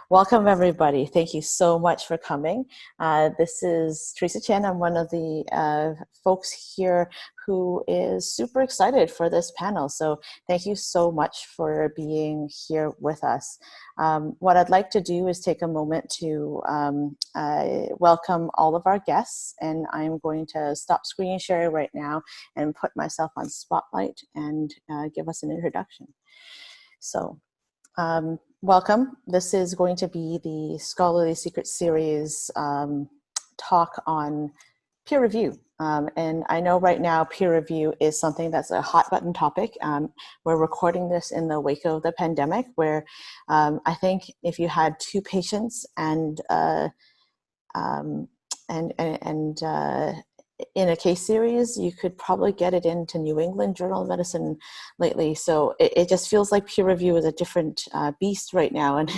Welcome, everybody. Thank you so much for coming. This is Teresa Chan. I'm one of the folks here who is super excited for this panel. So thank you so much for being here with us. What I'd like to do is take a moment to welcome all of our guests, and I'm going to stop screen sharing right now and put myself on Spotlight and give us an introduction. So. Welcome. This is going to be the Scholarly Secret Series talk on peer review. And I know right now peer review is something that's a hot button topic. We're recording this in the wake of the pandemic, where I think if you had two patients and in a case series, you could probably get it into New England Journal of Medicine lately. So it just feels like peer review is a different beast right now. And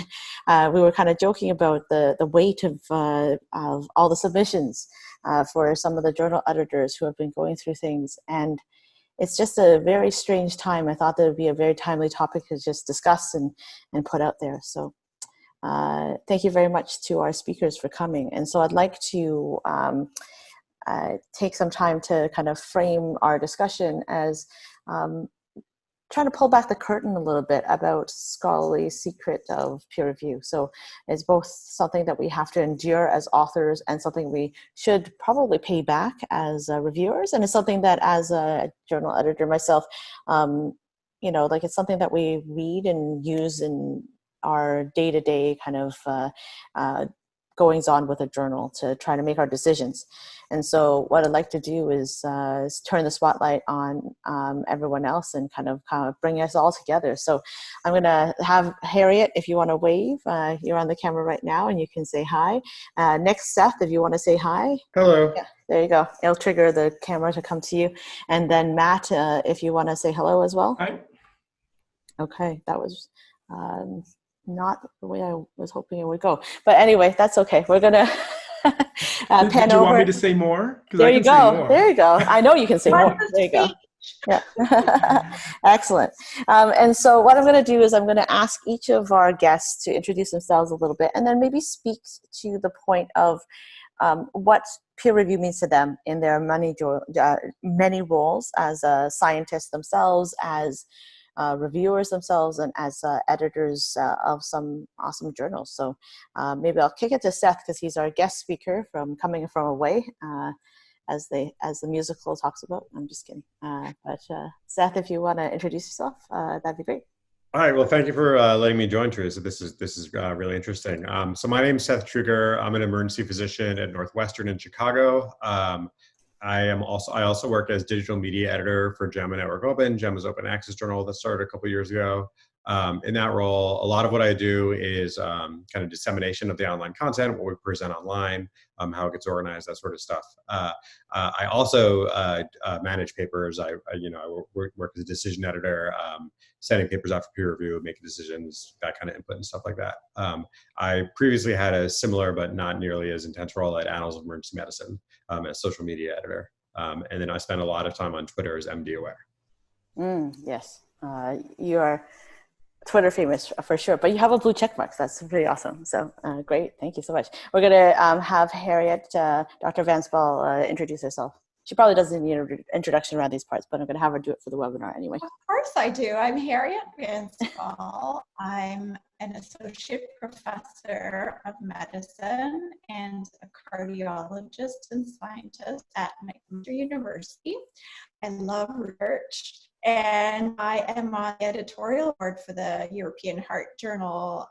we were kind of joking about the weight of all the submissions for some of the journal editors who have been going through things. And it's just a very strange time. I thought that would be a very timely topic to just discuss and put out there. So thank you very much to our speakers for coming. And so I'd like to take some time to kind of frame our discussion as trying to pull back the curtain a little bit about scholarly secret of peer review. So it's both something that we have to endure as authors and something we should probably pay back as reviewers. And it's something that as a journal editor myself, you know, like it's something that we read and use in our day-to-day kind of goings on with a journal to try to make our decisions. And so what I'd like to do is turn the spotlight on everyone else and kind of bring us all together. So I'm going to have Harriet, if you want to wave. You're on the camera right now and you can say hi. Next, Seth, if you want to say hi. Hello. Yeah, there you go. It'll trigger the camera to come to you. And then Matt, if you want to say hello as well. Hi. Okay, that was not the way I was hoping it would go. But anyway, that's okay. We're going to Did you want me to say more? There you go. There you go. I know you can say more. There you go. Yeah. Excellent. And so what I'm going to do is I'm going to ask each of our guests to introduce themselves a little bit and then maybe speak to the point of what peer review means to them in their many roles as scientists themselves, as reviewers themselves, and as editors of some awesome journals. So maybe I'll kick it to Seth because he's our guest speaker from coming from away, as the musical talks about. I'm just kidding. But Seth, if you want to introduce yourself, that'd be great. All right. Well, thank you for letting me join, Teresa. This is really interesting. So my name is Seth Treuger. I'm an emergency physician at Northwestern in Chicago. I also work as digital media editor for JAMA Network Open, JAMA's open access journal that started a couple years ago. In that role, a lot of what I do is kind of dissemination of the online content, what we present online, how it gets organized, that sort of stuff. I also manage papers. I work as a decision editor, sending papers out for peer review, making decisions, that kind of input and stuff like that. I previously had a similar but not nearly as intense role at Annals of Emergency Medicine as social media editor. And then I spent a lot of time on Twitter as MD Aware. Yes, you are Twitter famous for sure, but you have a blue check mark. So that's pretty awesome. So great. Thank you so much. We're going to have Harriet, Dr. Van Spall, introduce herself. She probably doesn't need an introduction around these parts, but I'm going to have her do it for the webinar anyway. Of course I do. I'm Harriet Van Spall. I'm an associate professor of medicine and a cardiologist and scientist at McMaster University. I love research. And I am on the editorial board for the European Heart Journal,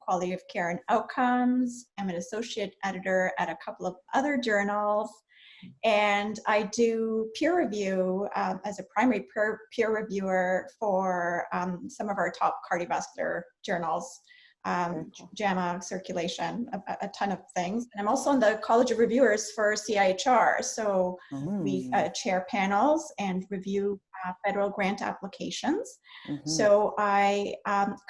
Quality of Care and Outcomes. I'm an associate editor at a couple of other journals. And I do peer review as a primary peer reviewer for some of our top cardiovascular journals, JAMA, Circulation, a ton of things. And I'm also on the College of Reviewers for CIHR. So we chair panels and review federal grant applications. So I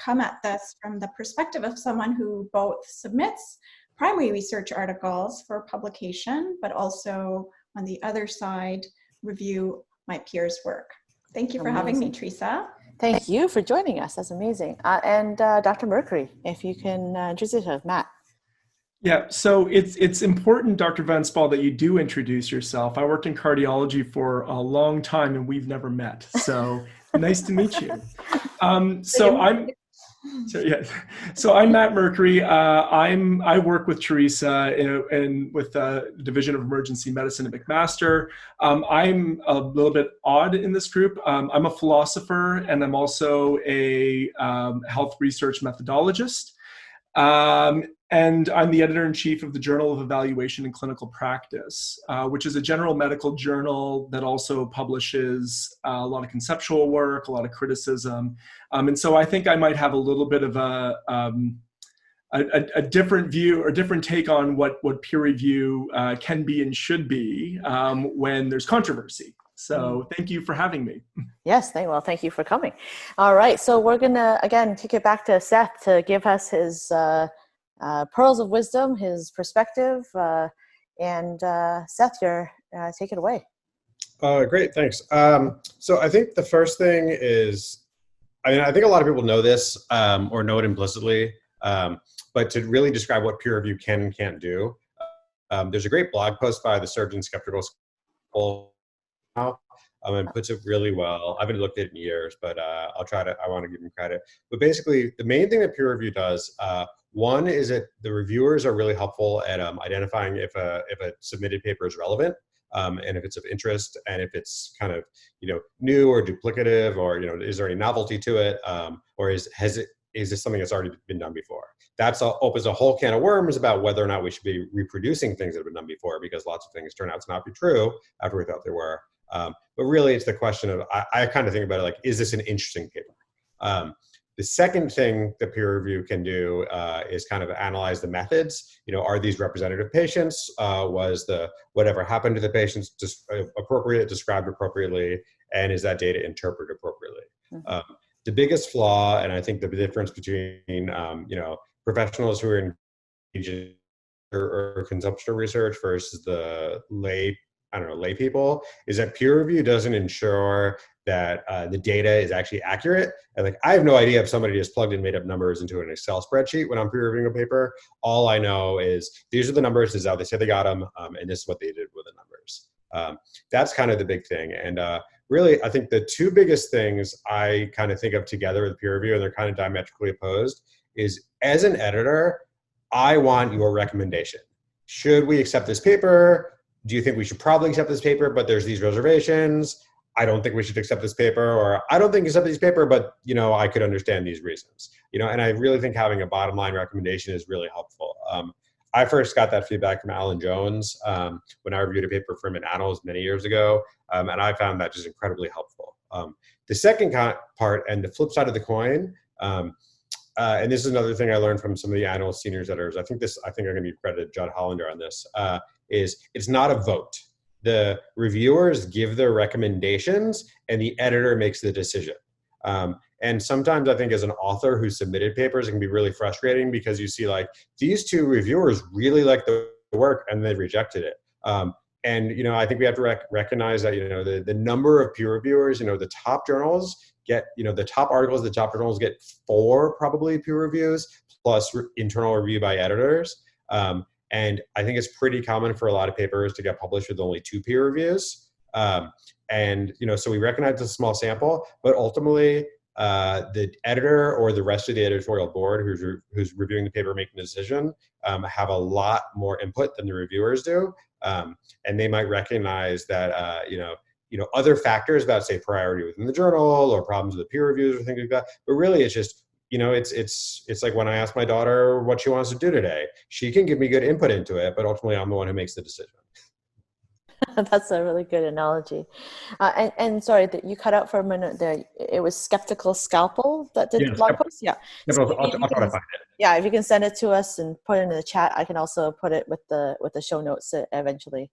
come at this from the perspective of someone who both submits primary research articles for publication, but also on the other side, review my peers' work. Thank you for having me, Teresa. Thank you for joining us. That's amazing. And Dr. Mercuri, if you can introduce yourself. Matt. Yeah, so it's important, Dr. Van Spall, that you do introduce yourself. I worked in cardiology for a long time and we've never met. So nice to meet you. So I'm Matt Mercuri. I work with Teresa in with the Division of Emergency Medicine at McMaster. I'm a little bit odd in this group. I'm a philosopher and I'm also a health research methodologist. And I'm the editor-in-chief of the Journal of Evaluation and Clinical Practice, which is a general medical journal that also publishes a lot of conceptual work, a lot of criticism. And so I think I might have a little bit of a different view or different take on what peer review can be and should be when there's controversy. So thank you for having me. Yes, thank you for coming. All right, so we're gonna, again, kick it back to Seth to give us his pearls of wisdom, his perspective, and Seth, take it away. Great, thanks. So I think the first thing is, I think a lot of people know this or know it implicitly, but to really describe what peer review can and can't do, there's a great blog post by the Surgeon Skeptical School and puts it really well. I haven't looked at it in years, but I want to give him credit. But basically, the main thing that peer review does, one is that the reviewers are really helpful at identifying if a submitted paper is relevant, and if it's of interest, and if it's kind of new or duplicative, or is there any novelty to it, or is this something that's already been done before? That opens a whole can of worms about whether or not we should be reproducing things that have been done before, because lots of things turn out to not be true after we thought they were. But really, it's the question of, I kind of think about it like, is this an interesting paper? The second thing that peer review can do is kind of analyze the methods. Are these representative patients? Was whatever happened to the patients appropriate, described appropriately, and is that data interpreted appropriately? Mm-hmm. The biggest flaw, and I think the difference between professionals who are engaged in or consumption research versus the lay people, is that peer review doesn't ensure that the data is actually accurate. And I have no idea if somebody just plugged in made up numbers into an Excel spreadsheet when I'm peer reviewing a paper. All I know is these are the numbers, this is how they said they got them, and this is what they did with the numbers. That's kind of the big thing. And really, I think the two biggest things I kind of think of together with peer review, and they're kind of diametrically opposed, is as an editor, I want your recommendation. Should we accept this paper? Do you think we should probably accept this paper, but there's these reservations? I don't think we should accept this paper, or I don't think we accept this paper, but I could understand these reasons. And I really think having a bottom line recommendation is really helpful. I first got that feedback from Alan Jones when I reviewed a paper for him in Annals many years ago, and I found that just incredibly helpful. The second part, and the flip side of the coin, and this is another thing I learned from some of the Annals senior editors. I think I'm going to be credited Judd Hollander on this. Is it's not a vote. The reviewers give their recommendations and the editor makes the decision. And sometimes I think as an author who submitted papers, it can be really frustrating because you see these two reviewers really like the work and they rejected it. And I think we have to recognize that the number of peer reviewers, the top journals get, the top articles, the top journals get 4 probably peer reviews plus internal review by editors. And I think it's pretty common for a lot of papers to get published with only 2 peer reviews. So we recognize it's a small sample, but ultimately the editor or the rest of the editorial board who's reviewing the paper, making the decision, have a lot more input than the reviewers do. And they might recognize that, other factors about, say, priority within the journal or problems with the peer reviews or things like that. But really it's just, it's like when I ask my daughter what she wants to do today, she can give me good input into it, but ultimately I'm the one who makes the decision. That's a really good analogy. And sorry that you cut out for a minute there. It was Skeptical Scalpel that did the blog post? Yeah. So I'll try to find it. Yeah, if you can send it to us and put it in the chat, I can also put it with the show notes eventually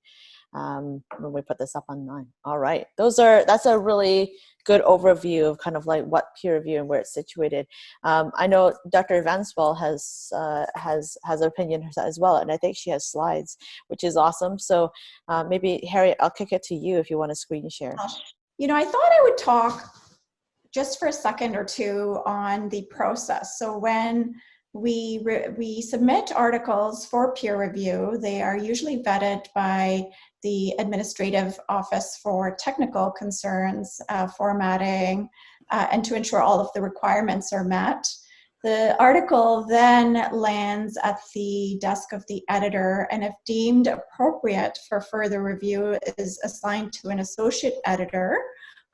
when we put this up online. All right. That's a really good overview of kind of what peer review and where it's situated. I know Dr. Van Spall has an opinion as well, and I think she has slides, which is awesome. So maybe Harriet, I'll kick it to you if you want to screen share. I thought I would talk just for a second or two on the process. So when we submit articles for peer review, they are usually vetted by the Administrative Office for Technical Concerns, formatting, and to ensure all of the requirements are met. The article then lands at the desk of the editor, and if deemed appropriate for further review, is assigned to an associate editor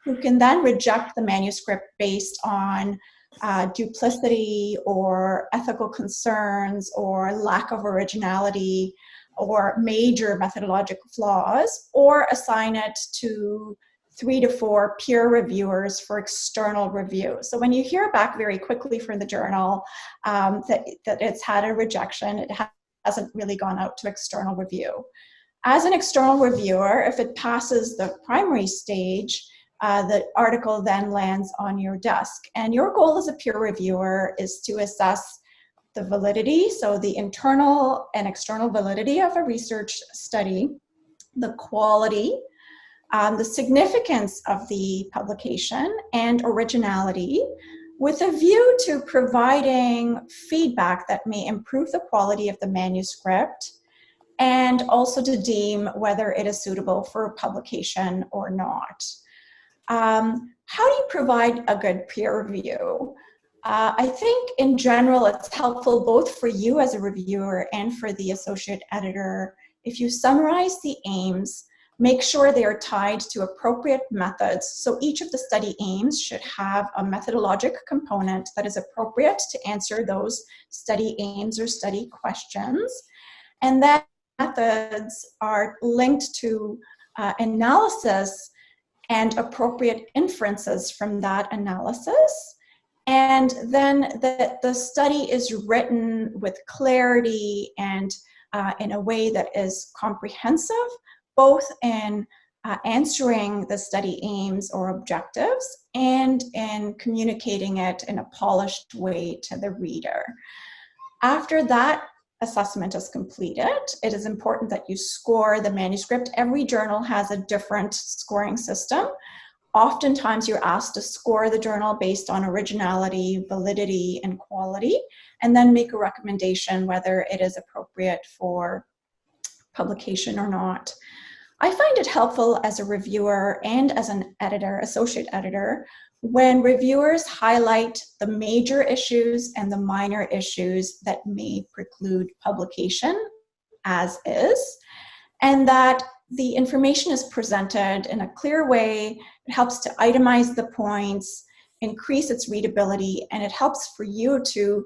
who can then reject the manuscript based on duplicity or ethical concerns or lack of originality or major methodological flaws, or assign it to 3 to 4 peer reviewers for external review. So when you hear back very quickly from the journal that it's had a rejection, it hasn't really gone out to external review. As an external reviewer, if it passes the primary stage, the article then lands on your desk. And your goal as a peer reviewer is to assess the validity, so the internal and external validity of a research study, the quality, the significance of the publication, and originality, with a view to providing feedback that may improve the quality of the manuscript, and also to deem whether it is suitable for publication or not. How do you provide a good peer review? I think in general it's helpful both for you as a reviewer and for the associate editor if you summarize the aims, make sure they are tied to appropriate methods. So each of the study aims should have a methodologic component that is appropriate to answer those study aims or study questions. And then methods are linked to analysis and appropriate inferences from that analysis. And then the study is written with clarity and in a way that is comprehensive, both in answering the study aims or objectives and in communicating it in a polished way to the reader. After that assessment is completed, it is important that you score the manuscript. Every journal has a different scoring system. Oftentimes you're asked to score the journal based on originality, validity, and quality, and then make a recommendation whether it is appropriate for publication or not. I find it helpful as a reviewer and as an editor, associate editor, when reviewers highlight the major issues and the minor issues that may preclude publication as is, and that the information is presented in a clear way. It helps to itemize the points, increase its readability, and it helps for you to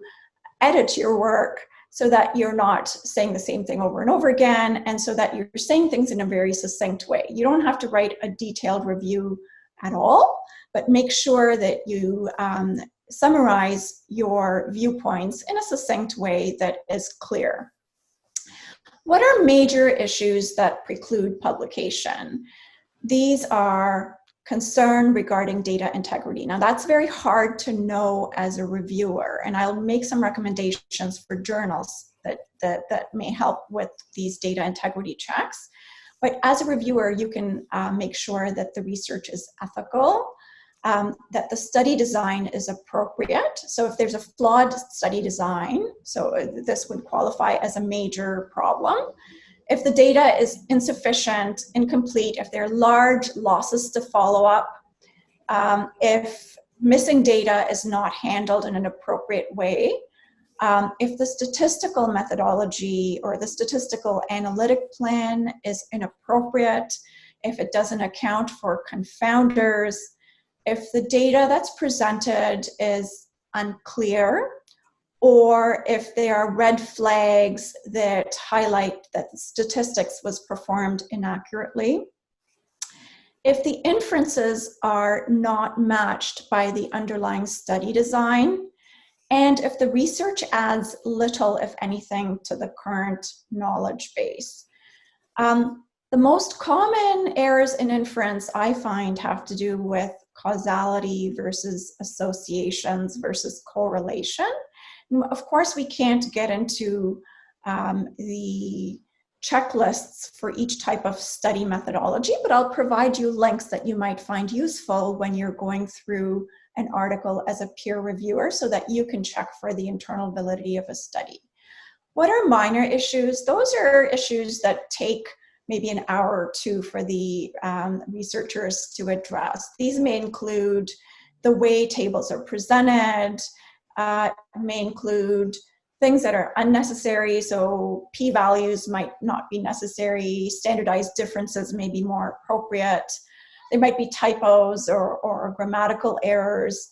edit your work so that you're not saying the same thing over and over again, and so that you're saying things in a very succinct way. You don't have to write a detailed review at all, but make sure that you summarize your viewpoints in a succinct way that is clear. What are major issues that preclude publication? These are concern regarding data integrity. Now that's very hard to know as a reviewer, and I'll make some recommendations for journals that may help with these data integrity checks. But as a reviewer, you can make sure that the research is ethical, that the study design is appropriate. So if there's a flawed study design, so this would qualify as a major problem. If the data is insufficient, incomplete, if there are large losses to follow up, if missing data is not handled in an appropriate way, if the statistical methodology or the statistical analytic plan is inappropriate, if it doesn't account for confounders, if the data that's presented is unclear, or if there are red flags that highlight that the statistics was performed inaccurately, if the inferences are not matched by the underlying study design, and if the research adds little, if anything, to the current knowledge base. The most common errors in inference I find have to do with causality versus associations versus correlation. Of course, we can't get into the checklists for each type of study methodology, but I'll provide you links that you might find useful when you're going through an article as a peer reviewer so that you can check for the internal validity of a study. What are minor issues? Those are issues that take maybe an hour or two for the researchers to address. These may include the way tables are presented, may include things that are unnecessary, so p-values might not be necessary, standardized differences may be more appropriate. There might be typos or grammatical errors.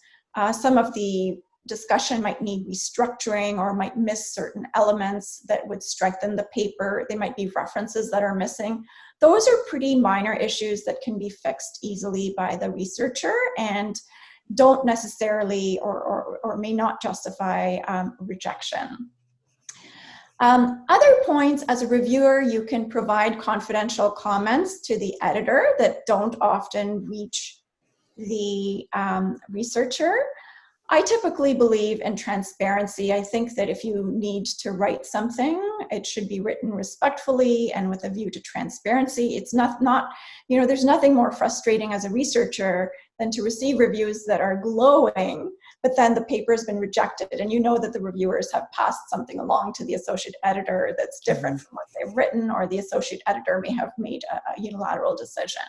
Some of the discussion might need restructuring or might miss certain elements that would strengthen the paper. There might be references that are missing. Those are pretty minor issues that can be fixed easily by the researcher and don't necessarily or may not justify rejection. Other points, as a reviewer, you can provide confidential comments to the editor that don't often reach the researcher. I typically believe in transparency. I think that if you need to write something, it should be written respectfully and with a view to transparency. It's not there's nothing more frustrating as a researcher than to receive reviews that are glowing, but then the paper has been rejected and you know that the reviewers have passed something along to the associate editor that's different from what they've written, or the associate editor may have made a unilateral decision.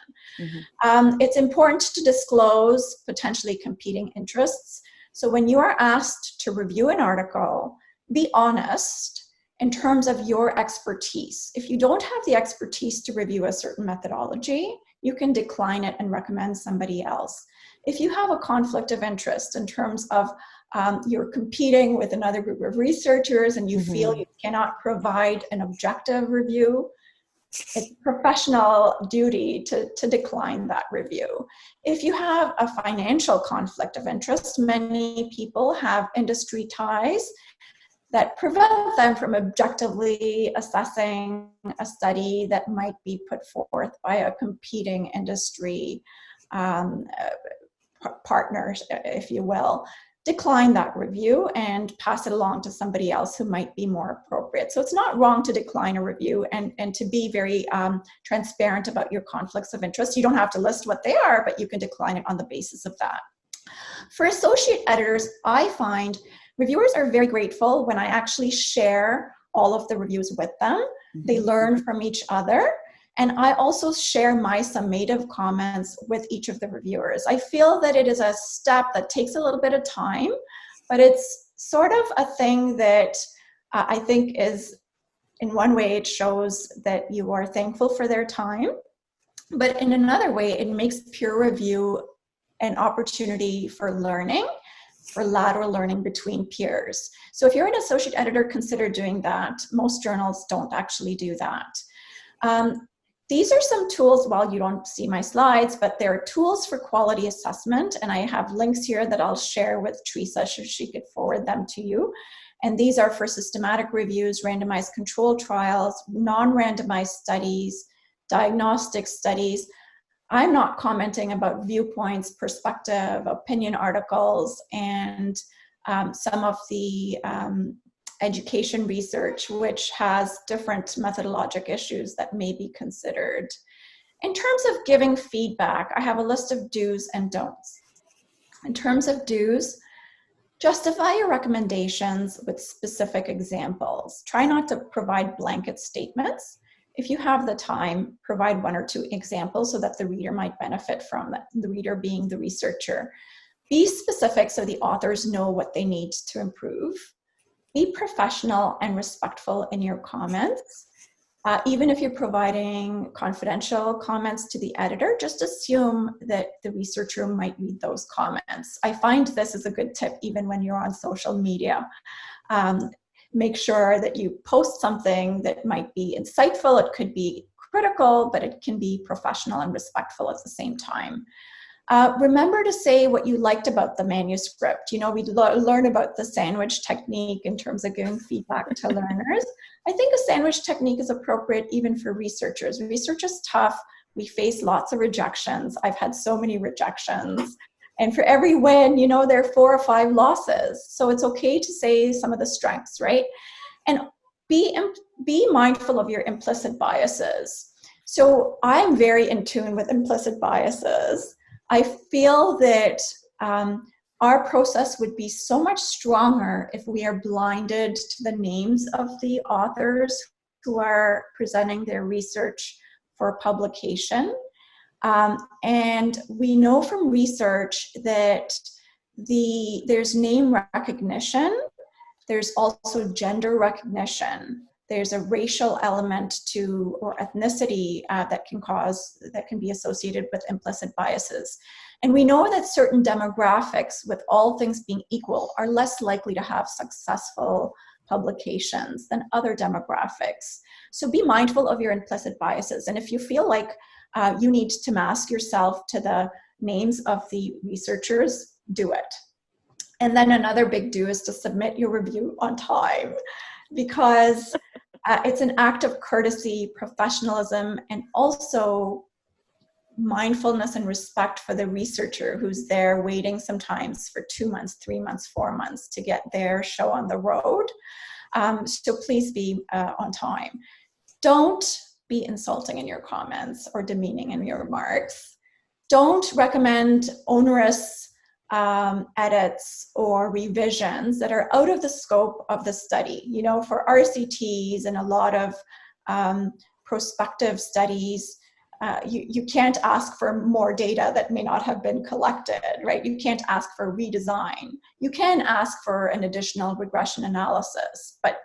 It's important to disclose potentially competing interests. So when you are asked to review an article, be honest in terms of your expertise. If you don't have the expertise to review a certain methodology, you can decline it and recommend somebody else. If you have a conflict of interest in terms of you're competing with another group of researchers and you feel you cannot provide an objective review, it's professional duty to decline that review. If you have a financial conflict of interest, many people have industry ties that prevent them from objectively assessing a study that might be put forth by a competing industry partner, if you will. Decline that review and pass it along to somebody else who might be more appropriate. So it's not wrong to decline a review and to be very transparent about your conflicts of interest. You don't have to list what they are, but you can decline it on the basis of that. For associate editors, I find reviewers are very grateful when I actually share all of the reviews with them. They learn from each other. And I also share my summative comments with each of the reviewers. I feel that it is a step that takes a little bit of time, but it's sort of a thing that I think is, in one way, it shows that you are thankful for their time. But in another way, it makes peer review an opportunity for learning, for lateral learning between peers. So if you're an associate editor, consider doing that. Most journals don't actually do that. These are some tools, while you don't see my slides, but there are tools for quality assessment, and I have links here that I'll share with Teresa so she could forward them to you. And these are for systematic reviews, randomized control trials, non-randomized studies, diagnostic studies. I'm not commenting about viewpoints, perspective, opinion articles, and some of the education research, which has different methodologic issues that may be considered. In terms of giving feedback, I have a list of do's and don'ts. In terms of do's, justify your recommendations with specific examples. Try not to provide blanket statements. If you have the time, provide one or two examples so that the reader might benefit from that, the reader being the researcher. Be specific so the authors know what they need to improve. Be professional and respectful in your comments. Even if you're providing confidential comments to the editor, just assume that the researcher might read those comments. I find this is a good tip even when you're on social media. Make sure that you post something that might be insightful. It could be critical, but it can be professional and respectful at the same time. Remember to say what you liked about the manuscript. You know, we learn about the sandwich technique in terms of giving feedback to learners. I think a sandwich technique is appropriate even for researchers. Research is tough. We face lots of rejections. I've had so many rejections. And for every win, you know, there are 4 or 5 losses. So it's okay to say some of the strengths, right? And be mindful of your implicit biases. So I'm very in tune with implicit biases. I feel that our process would be so much stronger if we are blinded to the names of the authors who are presenting their research for publication. And we know from research that there's name recognition, there's also gender recognition, there's a racial element to, or ethnicity that can be associated with implicit biases. And we know that certain demographics, with all things being equal, are less likely to have successful publications than other demographics. So be mindful of your implicit biases. And if you feel like you need to mask yourself to the names of the researchers, do it. And then another big do is to submit your review on time, because it's an act of courtesy, professionalism, and also mindfulness and respect for the researcher who's there waiting sometimes for 2 months, 3 months, 4 months to get their show on the road. So please be on time. Don't be insulting in your comments or demeaning in your remarks. Don't recommend onerous edits or revisions that are out of the scope of the study. You know, for RCTs and a lot of prospective studies, you can't ask for more data that may not have been collected, right? You can't ask for redesign. You can ask for an additional regression analysis, but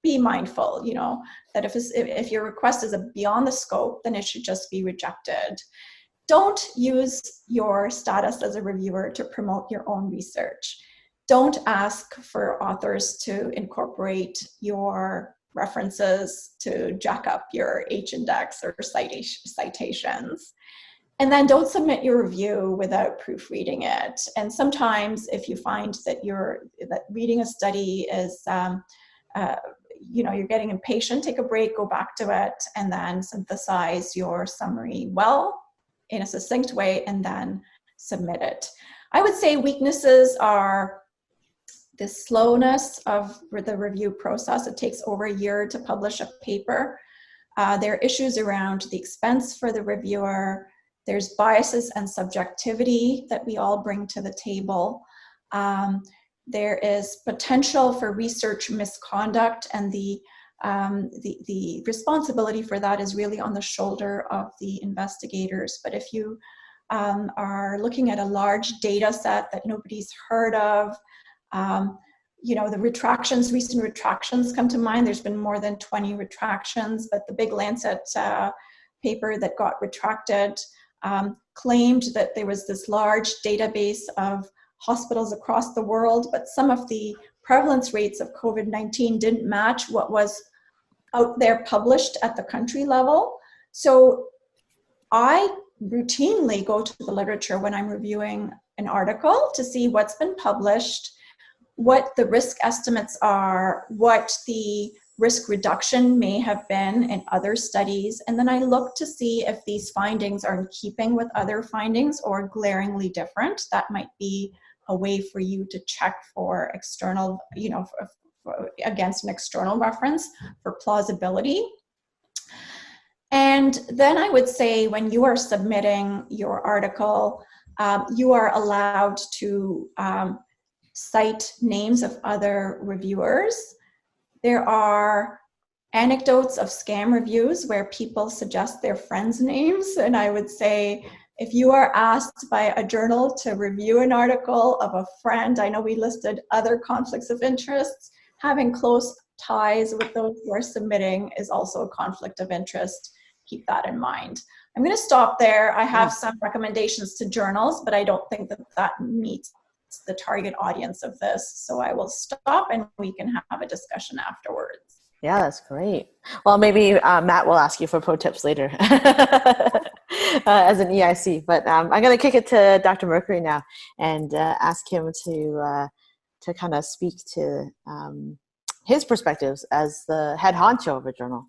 be mindful, you know, that if your request is beyond the scope, then it should just be rejected. Don't use your status as a reviewer to promote your own research. Don't ask for authors to incorporate your references to jack up your H-index or citations. And then don't submit your review without proofreading it. And sometimes if you find that that reading a study is, you're getting impatient, take a break, go back to it, and then synthesize your summary well in a succinct way, and then submit it. I would say weaknesses are the slowness of the review process. It takes over a year to publish a paper. There are issues around the expense for the reviewer. There's biases and subjectivity that we all bring to the table. There is potential for research misconduct, and the responsibility for that is really on the shoulder of the investigators. But if you are looking at a large data set that nobody's heard of, the recent retractions come to mind. There's been more than 20 retractions, but the big Lancet paper that got retracted claimed that there was this large database of hospitals across the world, but some of the prevalence rates of COVID-19 didn't match what was out there published at the country level. So I routinely go to the literature when I'm reviewing an article to see what's been published, what the risk estimates are, what the risk reduction may have been in other studies, and then I look to see if these findings are in keeping with other findings or glaringly different. That might be a way for you to check for external, against an external reference for plausibility. And then I would say when you are submitting your article, you are allowed to cite names of other reviewers. There are anecdotes of scam reviews where people suggest their friends' names. And I would say, if you are asked by a journal to review an article of a friend, I know we listed other conflicts of interest, having close ties with those who are submitting is also a conflict of interest. Keep that in mind. I'm going to stop there. I have some recommendations to journals, but I don't think that meets the target audience of this. So I will stop and we can have a discussion afterwards. Yeah, that's great. Well, maybe Matt will ask you for pro tips later as an EIC. But I'm going to kick it to Dr. Mercuri now and ask him to kind of speak to his perspectives as the head honcho of a journal.